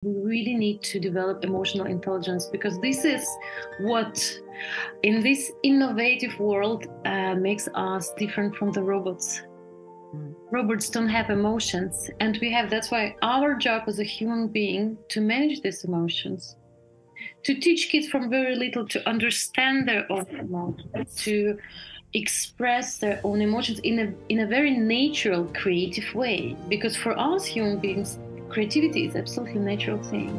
we really need to develop emotional intelligence, because this is what, in this innovative world, makes us different from the robots. Robots don't have emotions, and we have. That's why our job as a human being to manage these emotions, to teach kids from very little to understand their own emotions, to express their own emotions in a very natural, creative way. Because for us human beings, creativity is absolutely a natural thing.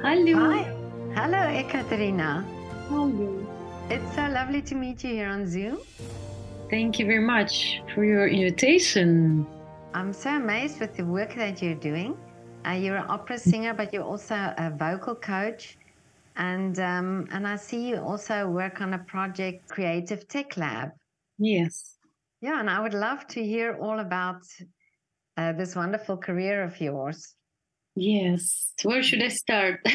Hello. Hi. Hello, Ekaterina. Hello. It's so lovely to meet you here on Zoom. Thank you very much for your invitation. I'm so amazed with the work that you're doing. You're an opera singer, but you're also a vocal coach. And I see you also work on a project, Creative TechLab. Yes. Yeah, and I would love to hear all about this wonderful career of yours. Yes. Where should I start?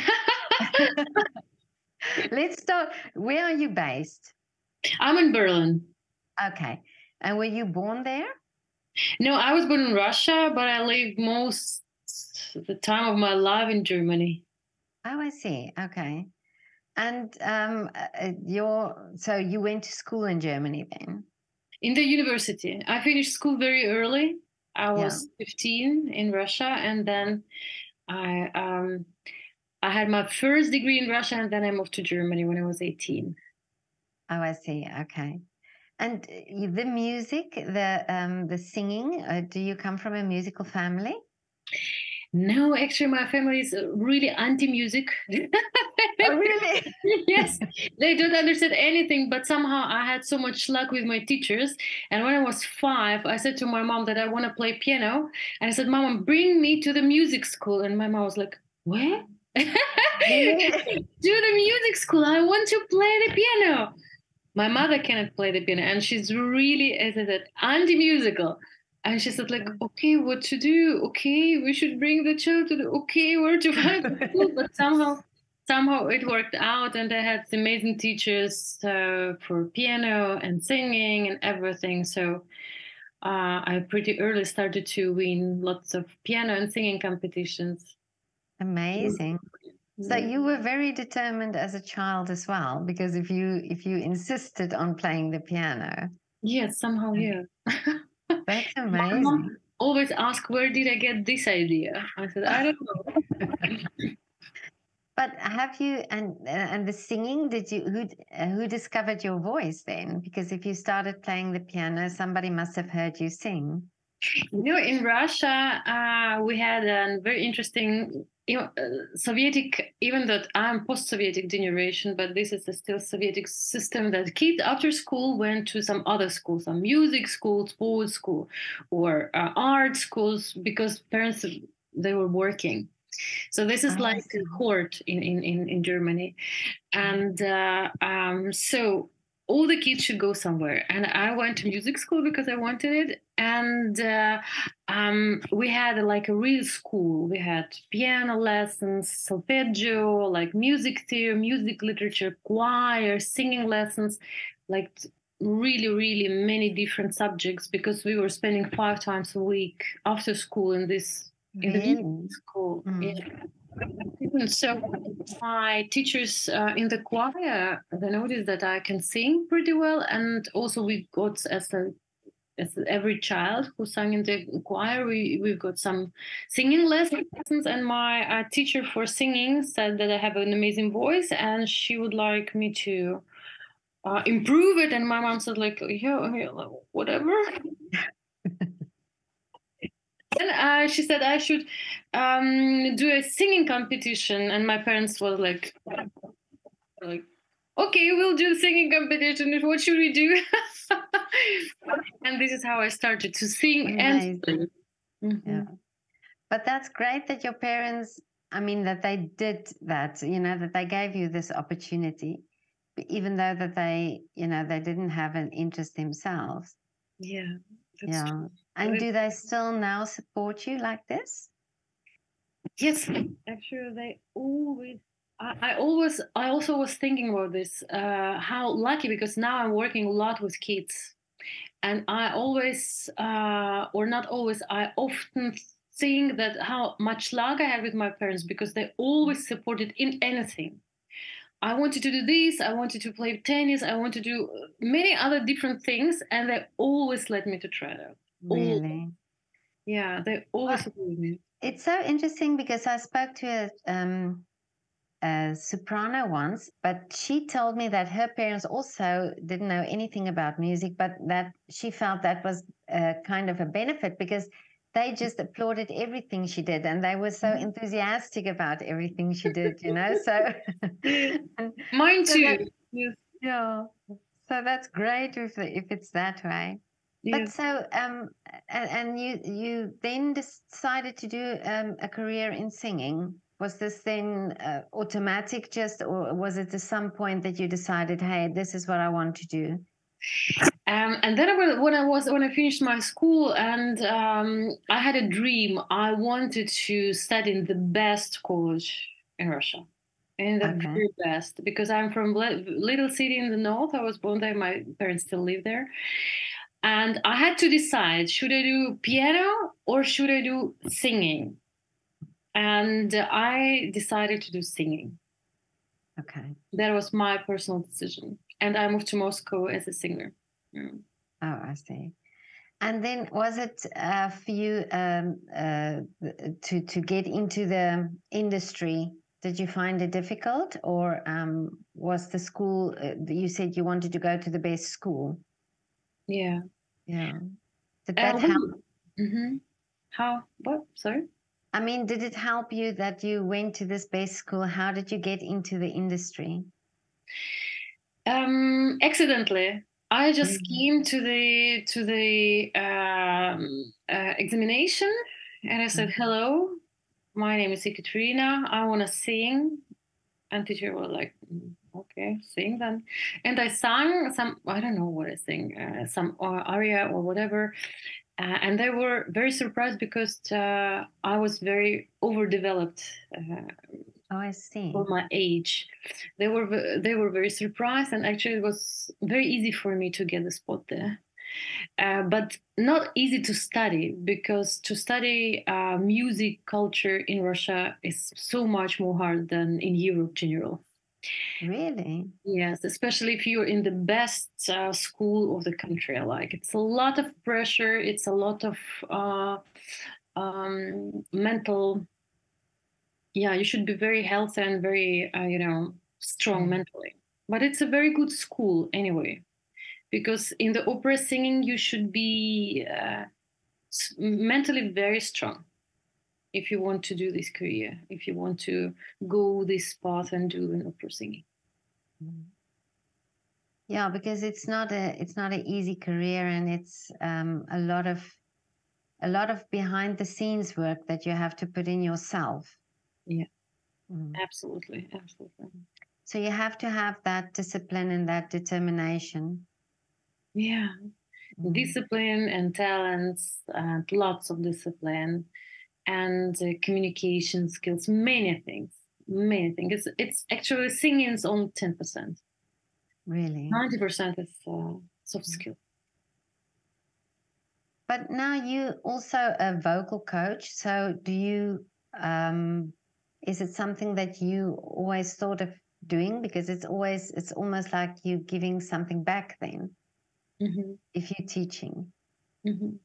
Let's start. Where are you based? I'm in Berlin. Okay. And were you born there? No, I was born in Russia, but I lived most of the time of my life in Germany. Oh, I see. Okay. And so you went to school in Germany then? In the university. I finished school very early. I was 15 in Russia, and then I had my first degree in Russia, and then I moved to Germany when I was 18. Oh, I see. Okay. And the music, the singing, do you come from a musical family? No, actually, my family is really anti-music. Oh, really? Yes, they don't understand anything, but somehow I had so much luck with my teachers. And when I was 5, I said to my mom that I want to play piano. And I said, Mom, bring me to the music school. And my mom was like, what? To the music school. I want to play the piano. My mother cannot play the piano, and she's really, as I said, anti-musical. And she said, like, okay, what to do? Okay, we should bring the child to the, okay, where to find the school? But somehow it worked out, and I had amazing teachers for piano and singing and everything. So I pretty early started to win lots of piano and singing competitions. Amazing. So you were very determined as a child as well, because if you insisted on playing the piano. Yes, somehow, yeah. That's amazing. My mom always ask, where did I get this idea? I said, I don't know. But have you, and the singing, did you, who discovered your voice then? Because if you started playing the piano, somebody must have heard you sing. You know, in Russia, we had a very interesting Sovietic, even though I'm post-Sovietic generation, but this is a still Sovietic system that kids after school went to some other schools, some music school, sports school, or art schools, because parents, they were working. So this is like a court in Germany. And so all the kids should go somewhere. And I went to music school because I wanted it. And we had like a real school. We had piano lessons, solfeggio, like music theory, music literature, choir, singing lessons, like really, really many different subjects, because we were spending 5 times a week after school in this in the music school. Yeah. So my teachers in the choir, they noticed that I can sing pretty well, and also we got as every child who sang in the choir, we've got some singing lessons. And my teacher for singing said that I have an amazing voice, and she would like me to improve it. And my mom said, like, yeah, whatever. And she said I should do a singing competition, and my parents were like, okay, we'll do singing competition. What should we do? And this is how I started to sing and sing. Yeah. But that's great that your parents, I mean, that they did that, you know, that they gave you this opportunity, even though that they, you know, they didn't have an interest themselves. Yeah. That's true. And do they still now support you like this? Yes, actually, they always. I also was thinking about this. How lucky, because now I'm working a lot with kids, And I always, or not always, I often think that how much luck I had with my parents, because they always supported in anything. I wanted to do this, I wanted to play tennis, I want to do many other different things, and they always let me to try it out. All, Really? yeah, they Well, always supported me. it's so interesting because I spoke to a soprano once, but she told me that her parents also didn't know anything about music, but that she felt that was kind of a benefit because they just applauded everything she did and they were so enthusiastic about everything she did, you know. So, Yeah. Mine so too. that, Yes. yeah, so that's great if it's that way. But Yes. so, and you then decided to do a career in singing. Was this then automatic, just, or was it at some point that you decided, hey, this is what I want to do? And then when I finished my school, and I had a dream. I wanted to study in the best college in Russia, in the Okay. very best, because I'm from little city in the north. I was born there. My parents still live there, and I had to decide: should I do piano or should I do singing? And I decided to do singing. Okay. That was my personal decision, and I moved to Moscow as a singer. Yeah. Oh, I see. And then was it for you to get into the industry? Did you find it difficult, or was the school? You said you wanted to go to the best school. Yeah. Yeah. Did that help? Mm-hmm. How? What? Sorry. I mean, did it help you that you went to this base school? How did you get into the industry? Accidentally, I just Mhm. came to the examination, and I said, "Hello, my name is Ekaterina. I want to sing." And teacher was like, "Okay, sing then." And I sang some. I don't know what I sing. Some aria or whatever. And they were very surprised because I was very overdeveloped Oh, I see. for my age. They were very surprised, and actually it was very easy for me to get a spot there. But not easy to study, because to study music culture in Russia is so much more hard than in Europe general. Really? Yes, especially if you're in the best school of the country. Like, it's a lot of pressure. It's a lot of mental. Yeah, you should be very healthy and very, strong Mm. mentally. But it's a very good school anyway, because in the opera singing you should be mentally very strong if you want to do this career. If you want to go this path and do an opera singing. Mm. Yeah, because it's not an easy career, and it's a lot of behind the scenes work that you have to put in yourself. Yeah, Mm. absolutely, absolutely. So you have to have that discipline and that determination. Yeah, Mm. discipline and talents, and lots of discipline, and communication skills. Many things, many things. It's actually singing is only 10%. Really. 90% is soft skill. But now you also a vocal coach. So do you, is it something that you always thought of doing? Because it's almost like you giving something back then Hmm. if you're teaching. Hmm.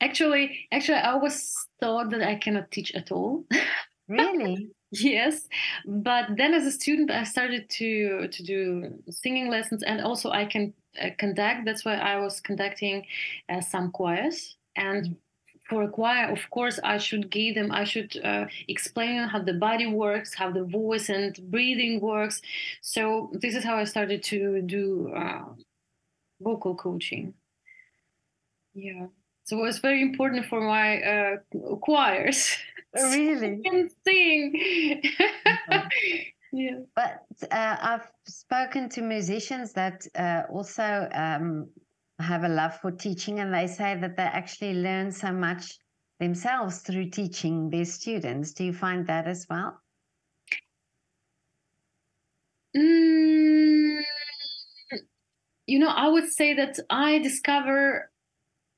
Actually, I always thought that I cannot teach at all. Really? Yes, but then as a student, I started to do singing lessons, and also I can conduct. That's why I was conducting some choirs. And for a choir, of course, I should give them. I should explain how the body works, how the voice and breathing works. So this is how I started to do vocal coaching. Yeah. So it was very important for my choirs. So I Really? can sing. Mhm. Yeah. But I've spoken to musicians that also have a love for teaching, and they say that they actually learn so much themselves through teaching their students. Do you find that as well? Mm, I would say that I discover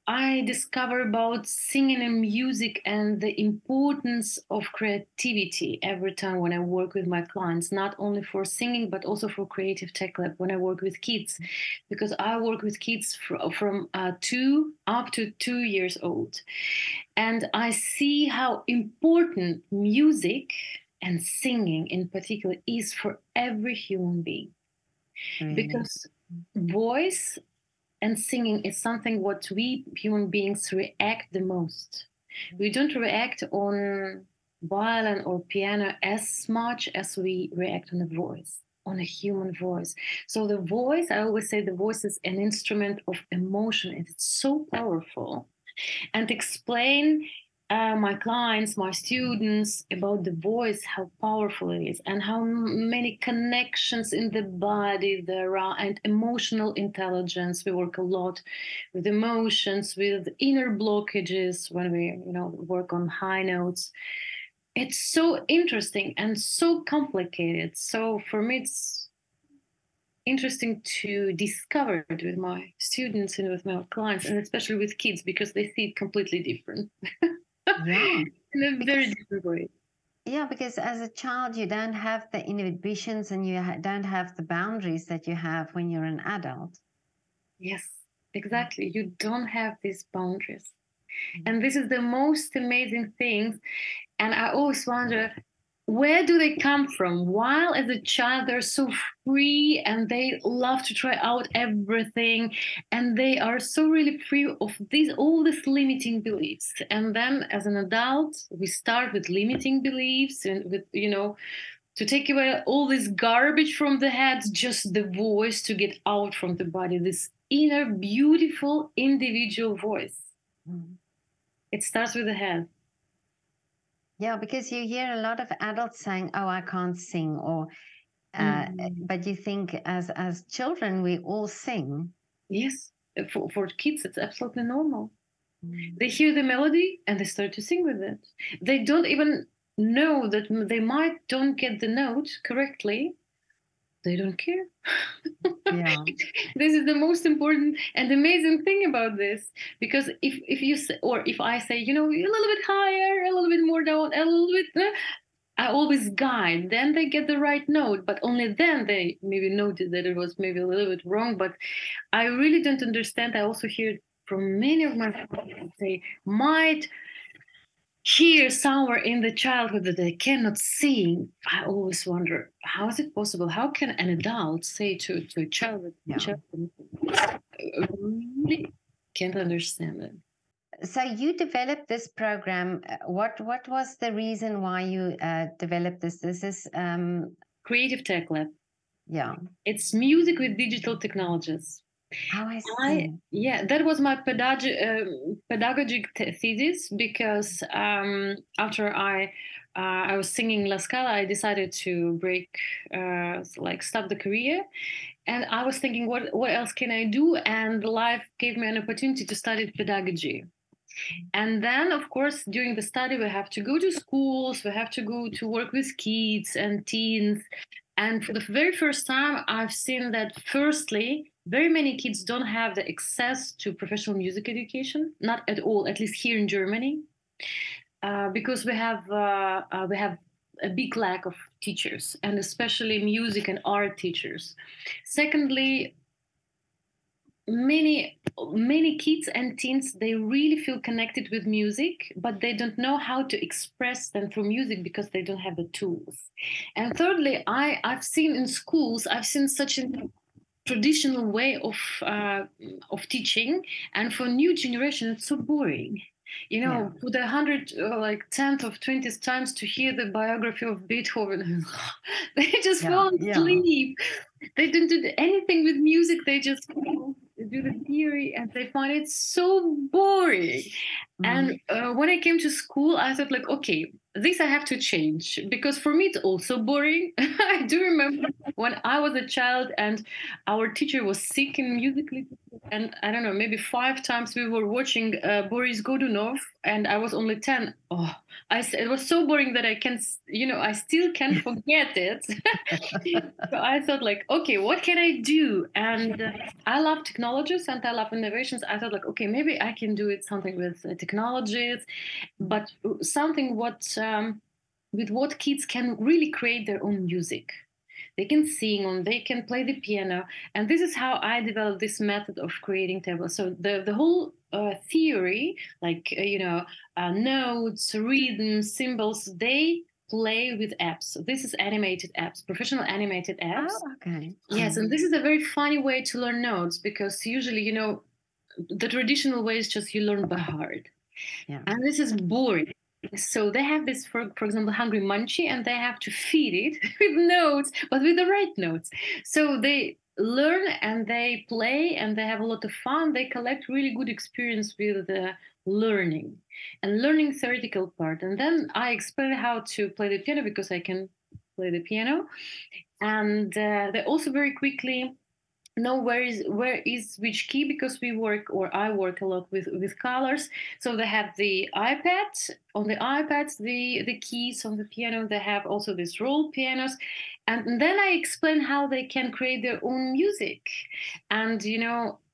about singing and music and the importance of creativity every time when I work with my clients, not only for singing, but also for Creative TechLab when I work with kids, because I work with kids from 2 up to 2 years old. And I see how important music and singing in particular is for every human being. Really? Because voice and singing is something what we human beings react the most. We don't react on violin or piano as much as we react on a voice, on a human voice. So the voice, I always say the voice is an instrument of emotion, and it's so powerful. And explain my clients, my students about the voice, how powerful it is, and how many connections in the body there are, and emotional intelligence. We work a lot with emotions, with inner blockages when we, work on high notes. It's so interesting and so complicated. So for me, it's interesting to discover it with my students and with my clients, and especially with kids, because they see it completely different. Yeah. In a very different way. Yeah, because as a child, you don't have the inhibitions and you don't have the boundaries that you have when you're an adult. Yes, exactly. You don't have these boundaries. And this is the most amazing thing. And I always wonder, where do they come from? While as a child they're so free and they love to try out everything, and they are so really free of all these limiting beliefs. And then as an adult, we start with limiting beliefs and with, to take away all this garbage from the head, just the voice to get out from the body, this inner beautiful individual voice. It starts with the head. Yeah, because you hear a lot of adults saying, "Oh, I can't sing," or but you think as children we all sing. Yes, for kids it's absolutely normal. They hear the melody and they start to sing with it. They don't even know that they might don't get the note correctly. They don't care. Yeah. This is the most important and amazing thing about this, because if you say, or if I say, a little bit higher, a little bit more down, a little bit, I always guide. Then they get the right note, but only then they maybe notice that it was maybe a little bit wrong. But I really don't understand. I also hear from many of my friends, they might hear somewhere in the childhood that they cannot sing. I always wonder, how is it possible? How can an adult say to a child that child really can't understand it? So you developed this program. What was the reason why you developed this? This is Creative TechLab. Yeah. It's music with digital technologies. Oh, I see. That was my pedagogic thesis, because after I was singing La Scala, I decided to stop the career, and I was thinking, what else can I do? And life gave me an opportunity to study pedagogy. And then, of course, during the study, we have to go to schools, we have to go to work with kids and teens. And for the very first time, I've seen that, firstly, very many kids don't have the access to professional music education, not at all, at least here in Germany, because we have a big lack of teachers, and especially music and art teachers. Secondly, many kids and teens, they really feel connected with music, but they don't know how to express them through music because they don't have the tools. And thirdly, I've seen in schools, I've seen such a traditional way of teaching, and for new generation it's so boring. For the 10th or 20th times to hear the biography of Beethoven, they just fall asleep. They don't do anything with music. They just do the theory, and they find it so boring. And when I came to school, I thought, okay, this I have to change, because for me it's also boring. I do remember when I was a child and our teacher was sick in music literature. and I don't know, maybe 5 times we were watching Boris Godunov, and I was only 10. Oh, it was so boring that I can, I still can't forget it. So I thought, like, okay, what can I do? And I love technologies and I love innovations. I thought, like, okay, maybe I can do it something with technologies, but something with what kids can really create their own music. They can sing or they can play the piano. And this is how I developed this method of creating tables. So the whole theory, like, notes, rhythms, symbols, they play with apps. This is animated apps, professional animated apps. Oh, okay. Yes, and this is a very funny way to learn notes, because usually, the traditional way is just you learn by heart. Yeah. And this is boring. So they have this, for example, Hungry Munchie, and they have to feed it with notes, but with the right notes. So they learn and they play and they have a lot of fun. They collect really good experience with the learning and learning theoretical part. And then I explain how to play the piano, because I can play the piano. And they also very quickly know where is which key, because I work a lot with colors. So they have the iPad, on the iPads, the keys. On the piano they have also these roll pianos, and then I explain how they can create their own music. And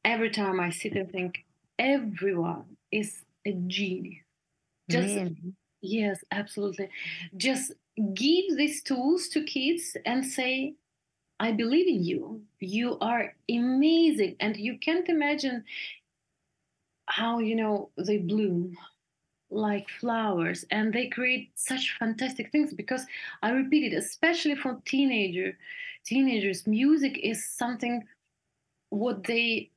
every time I sit and think, everyone is a genius. Just Really? Yes, absolutely. Just give these tools to kids and say, I believe in you. You are amazing. And you can't imagine how, they bloom like flowers and they create such fantastic things, because I repeat it, especially for teenagers, music is something what they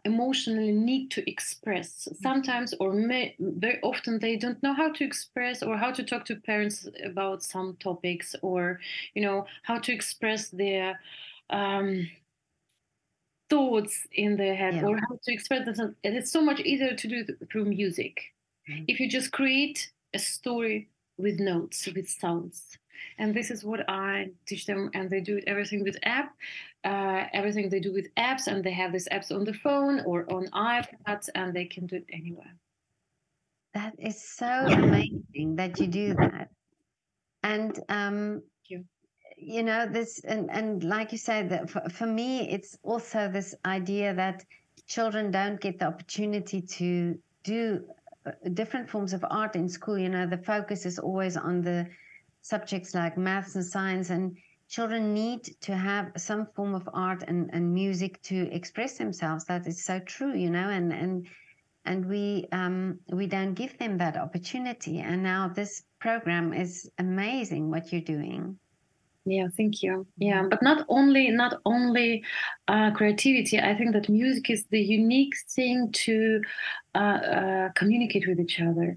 emotionally need to express sometimes, or very often they don't know how to express or how to talk to parents about some topics, or how to express their um, thoughts in their head, Yeah. or how to express themselves. And it's so much easier to do through music. If you just create a story with notes, with sounds. And this is what I teach them, and they do everything with everything they do with apps, and they have these apps on the phone or on iPads, and they can do it anywhere. That is so amazing that you do that. And Thank this, and like you said, that for me, it's also this idea that children don't get the opportunity to do different forms of art in school. The focus is always on the subjects like maths and science, and children need to have some form of art and music to express themselves. That is so true, and we don't give them that opportunity. And now this program is amazing what you're doing. Yeah, thank you. Yeah, but not only creativity. I think that music is the unique thing to communicate with each other,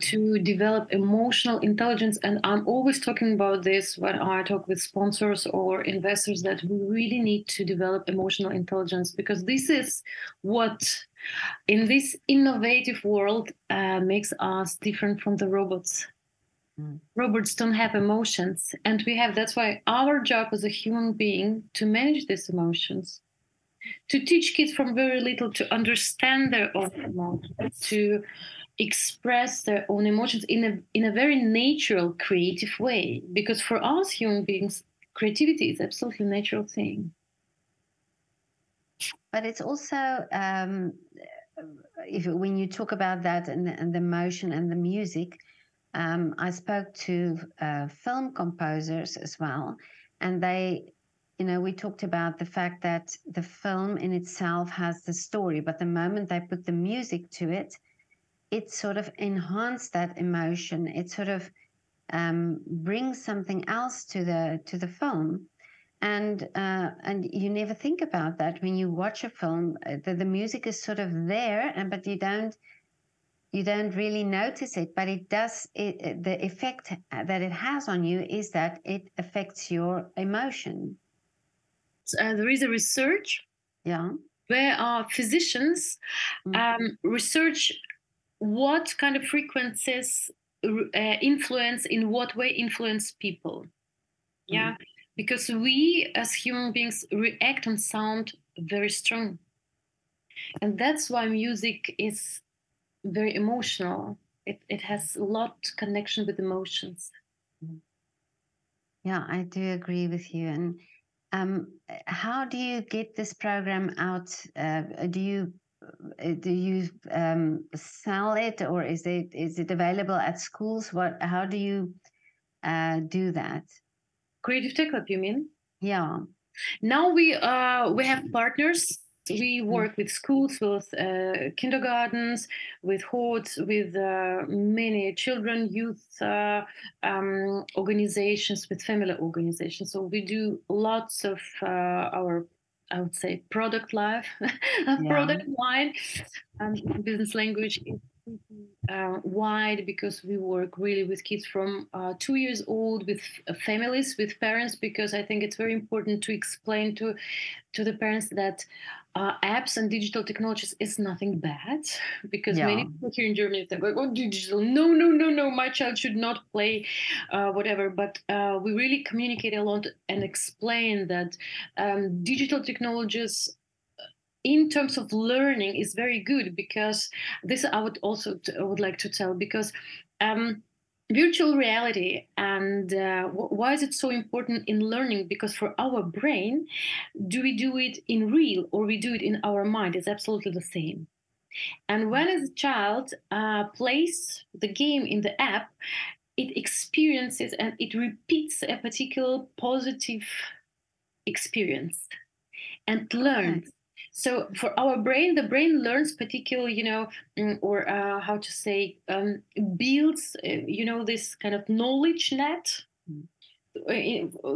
to develop emotional intelligence. And I'm always talking about this when I talk with sponsors or investors, that we really need to develop emotional intelligence, because this is what, in this innovative world, makes us different from the robots. Robots don't have emotions, and that's why our job as a human being to manage these emotions, to teach kids from very little to understand their own emotions, to express their own emotions in a very natural, creative way. Because for us human beings, creativity is absolutely natural thing. But it's also when you talk about that and the emotion and the music. I spoke to film composers as well, and we talked about the fact that the film in itself has the story, but the moment they put the music to it, it sort of enhanced that emotion. It sort of brings something else to the film. And you never think about that when you watch a film. The music is sort of there, but you don't really notice it, but it does. The effect that it has on you is that it affects your emotion. There is a research where physicians research what kind of frequencies in what way influence people. Because we as human beings react on sound very strong. And that's why music is very emotional. It has a lot connection with emotions. Yeah, I do agree with you. And how do you get this program out? Do you sell it, or is it available at schools? How do you do that? Creative TechLab, you mean? Yeah. Now we have partners. We work with schools, with kindergartens, with HOTS, with many children, youth organizations, with family organizations. So we do lots of our, I would say, product life, Yeah. product line, business language is wide, because we work really with kids from 2 years old, with families, with parents, because I think it's very important to explain to the parents that apps and digital technologies is nothing bad, because Yeah. many people here in Germany think like, oh, digital, no, no, no, no, my child should not play whatever. But we really communicate a lot and explain that digital technologies in terms of learning is very good, because this I would also would like to tell, because virtual reality and why is it so important in learning? Because for our brain, do we do it in real or we do it in our mind? It's absolutely the same. And when a child plays the game in the app, it experiences and it repeats a particular positive experience and Okay. learns. So for our brain, the brain learns particular, or how to say, builds, this kind of knowledge net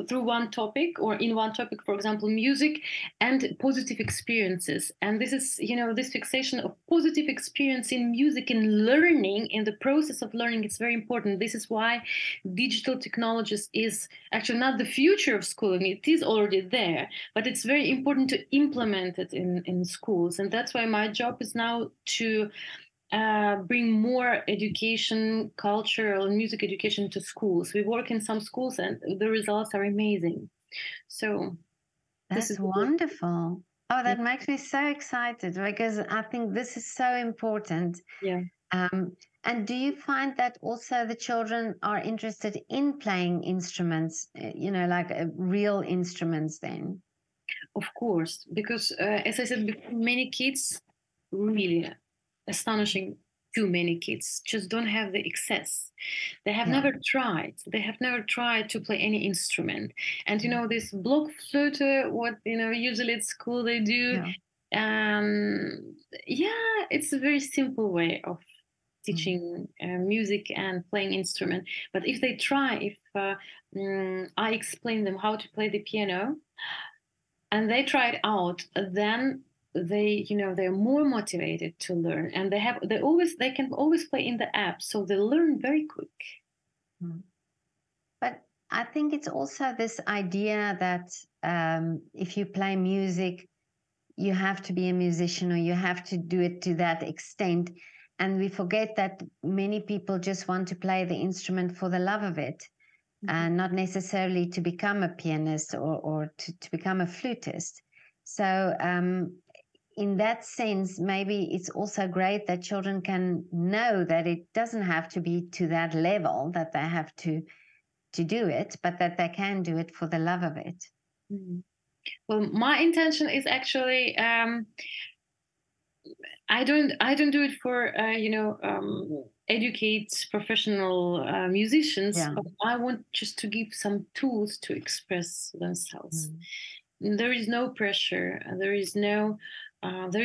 through one topic, or in one topic, for example, music and positive experiences. And this is, this fixation of positive experience in music and learning, in the process of learning, it's very important. This is why digital technologies is actually not the future of schooling. It is already there, but it's very important to implement it in schools. And that's why my job is now to bring more education, cultural and music education to schools. We work in some schools and the results are amazing. So this is That's wonderful. Oh, that makes me so excited, because I think this is so important. yeah. And do you find that also the children are interested in playing instruments, like real instruments then? Of course, because as I said before, many kids, really astonishing, too many kids just don't have the access. They have Yeah. never tried. They have never tried to play any instrument. And this block flute, what usually at school they do. Yeah. Yeah, it's a very simple way of Mm. teaching music and playing instrument. But if they try, if I explain them how to play the piano, and they try it out, then they're more motivated to learn, and they can always play in the app, so they learn very quick. Mm. But I think it's also this idea that if you play music, you have to be a musician, or you have to do it to that extent. And we forget that many people just want to play the instrument for the love of it, and not necessarily to become a pianist, or to become a flutist. So, in that sense, maybe it's also great that children can know that it doesn't have to be to that level that they have to do it, but that they can do it for the love of it. Mhm. Well, my intention is actually I don't do it for educate professional musicians, Yeah. but I want just to give some tools to express themselves. There is no pressure. There is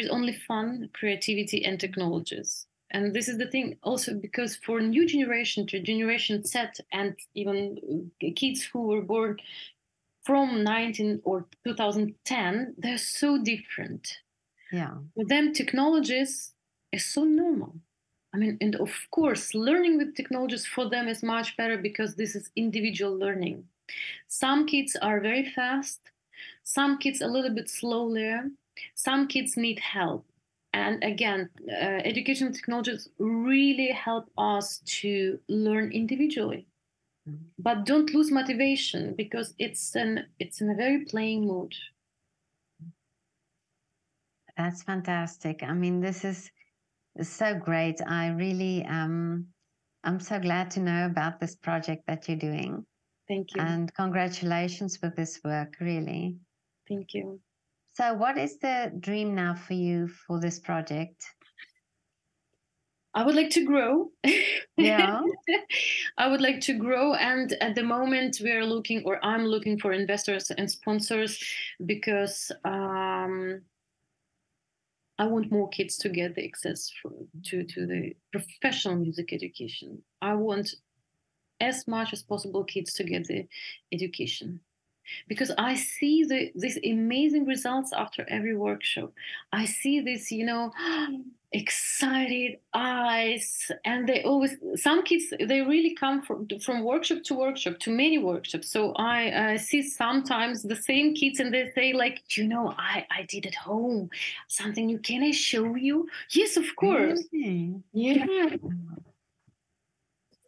only fun, creativity, and technologies. And this is the thing also, because for new generation to generation Z, and even kids who were born from 19 or 2010, they're so different. Yeah. For them, technologies is so normal. I mean, and of course, learning with technologies for them is much better, because this is individual learning. Some kids are very fast, some kids a little bit slower, some kids need help. And again, educational technologies really help us to learn individually. But don't lose motivation, because it's in a very playing mood. That's fantastic. I mean, this is so great. I really, I'm so glad to know about this project that you're doing. Thank you. And congratulations with this work, really. Thank you. So, what is the dream now for you for this project? I would like to grow. Yeah. I would like to grow. And at the moment, we are looking, or I'm looking for investors and sponsors because I want more kids to get the access to the professional music education. I want as much as possible kids to get the education because I see these amazing results after every workshop. I see this, excited eyes, and they always some kids they really come from workshop to workshop to many workshops. So I see sometimes the same kids, and they say like, I did at home something new. Can I show you? Yes, of course. Really? Yeah.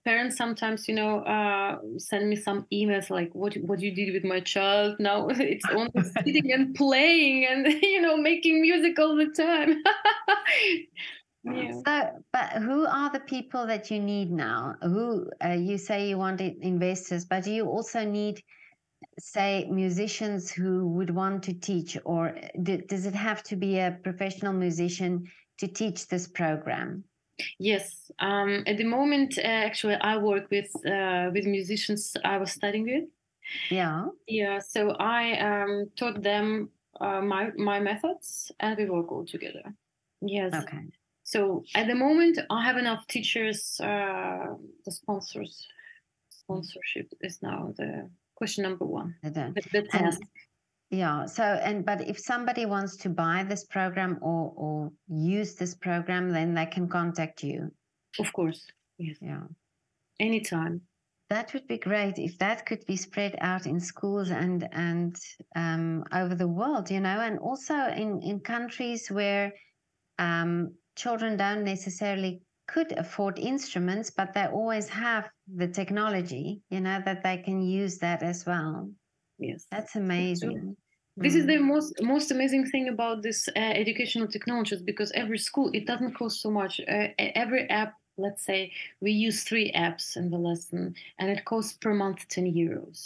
Parents sometimes send me some emails like what you did with my child. Now it's only sitting and playing and making music all the time. Yeah. So, but who are the people that you need now? Who you say you want investors, but do you also need, say, musicians who would want to teach, or does it have to be a professional musician to teach this program? Yes. At the moment, actually, I work with musicians I was studying with. Yeah. Yeah. So I taught them my methods, and we work all together. Yes. Okay. So at the moment, I have enough teachers. The sponsorship is now the question number one. The task. Yeah. So, but if somebody wants to buy this program or use this program, then they can contact you. Of course. Yes. Yeah. Anytime. That would be great if that could be spread out in schools and over the world, and also in countries where children don't necessarily could afford instruments, but they always have the technology, that they can use that as well. Yes. That's amazing. This is the most amazing thing about this educational technologies, because every school, it doesn't cost so much. Every app, let's say we use 3 apps in the lesson, and it costs per month 10 euros.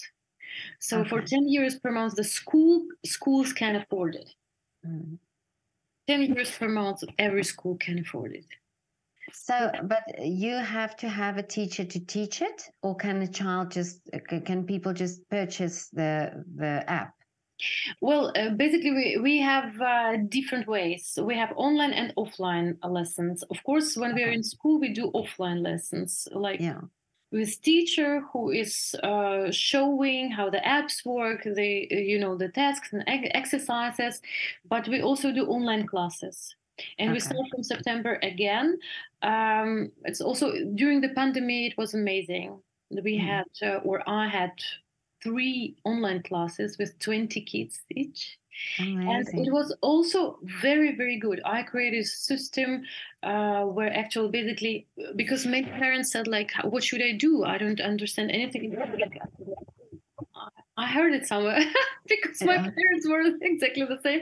So for 10 euros per month, the schools can afford it. 10 euros per month, every school can afford it. So, but you have to have a teacher to teach it, or can can people just purchase the app? Well, basically, we have different ways. We have online and offline lessons. Of course, when we are in school, we do offline lessons, like with teacher who is showing how the apps work, the tasks and exercises. But we also do online classes, and we start from September again. It's also during the pandemic. It was amazing. We had, or I had, 3 online classes with 20 kids each. Amazing. And it was also very, very good. I created a system where actually basically, because many parents said like, what should I do? I don't understand anything. I heard it somewhere because my parents were exactly the same.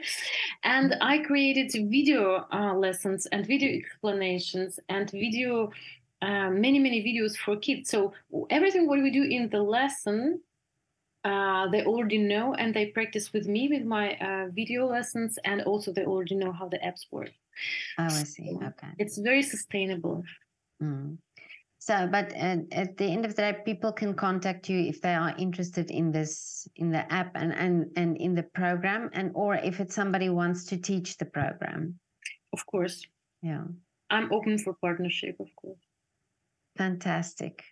And I created video lessons and video explanations and video, many videos for kids. So everything what we do in the lesson, they already know, and they practice with me with my video lessons, and also they already know how the apps work. Oh, I see. Okay. It's very sustainable. So, but at the end of the day, people can contact you if they are interested in the app and in the program, or if it's somebody wants to teach the program. Of course. Yeah. I'm open for partnership, of course. Fantastic.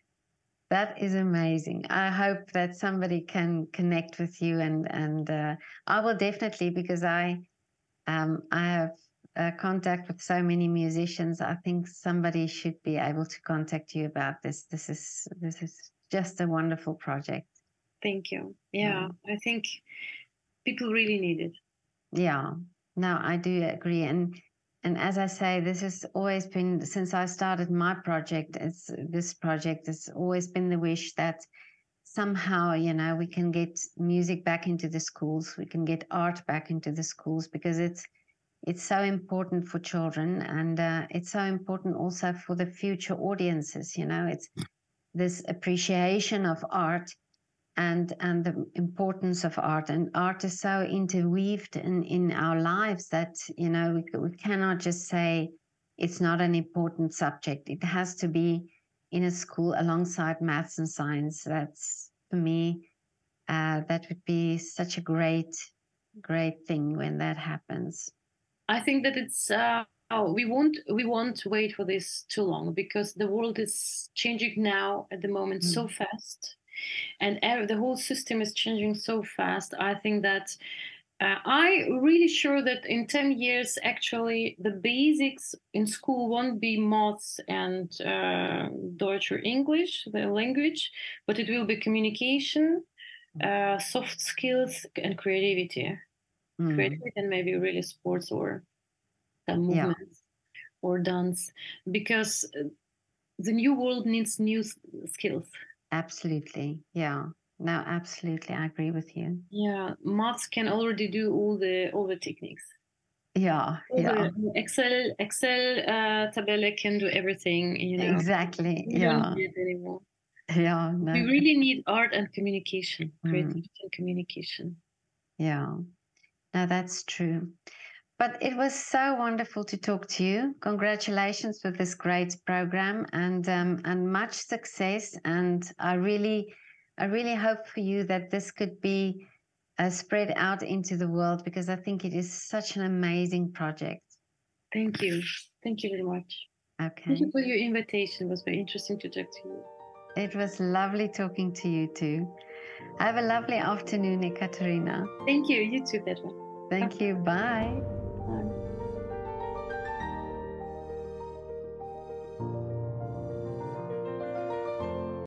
That is amazing. I hope that somebody can connect with you, and I will definitely, because I have contact with so many musicians. I think somebody should be able to contact you about this. This is just a wonderful project. Thank you. Yeah, I think people really need it. Yeah, no, I do agree. And as I say, this has always been, since I started my project, this project has always been the wish that somehow, we can get music back into the schools. We can get art back into the schools, because it's so important for children, and it's so important also for the future audiences. You know, it's this appreciation of art and the importance of art. And art is so interweaved in our lives that, you know, we cannot just say it's not an important subject. It has to be in a school alongside maths and science. That's, for me, that would be such a great thing when that happens. I think that it's we won't wait for this too long, because the world is changing now at the moment so fast, and the whole system is changing so fast. I think that I really sure that in 10 years, actually, the basics in school won't be maths and Deutsch or English, the language, but it will be communication, soft skills, and creativity. Creativity, and maybe really sports or some movements or dance, because the new world needs new skills. Absolutely. Yeah. No, absolutely. I agree with you. Yeah, maths can already do all the techniques. Yeah, The Excel tabelle can do everything, you know. Exactly. We don't need it anymore. Yeah, no. We really need art and communication, creativity and communication. Yeah, no, that's true. But it was so wonderful to talk to you. Congratulations with this great program, and much success. And I really hope for you that this could be spread out into the world, because I think it is such an amazing project. Thank you. Thank you very much. Okay. Thank you for your invitation. It was very interesting to talk to you. It was lovely talking to you too. Have a lovely afternoon, Ekaterina. Thank you. You too, Petra. Thank you. Bye.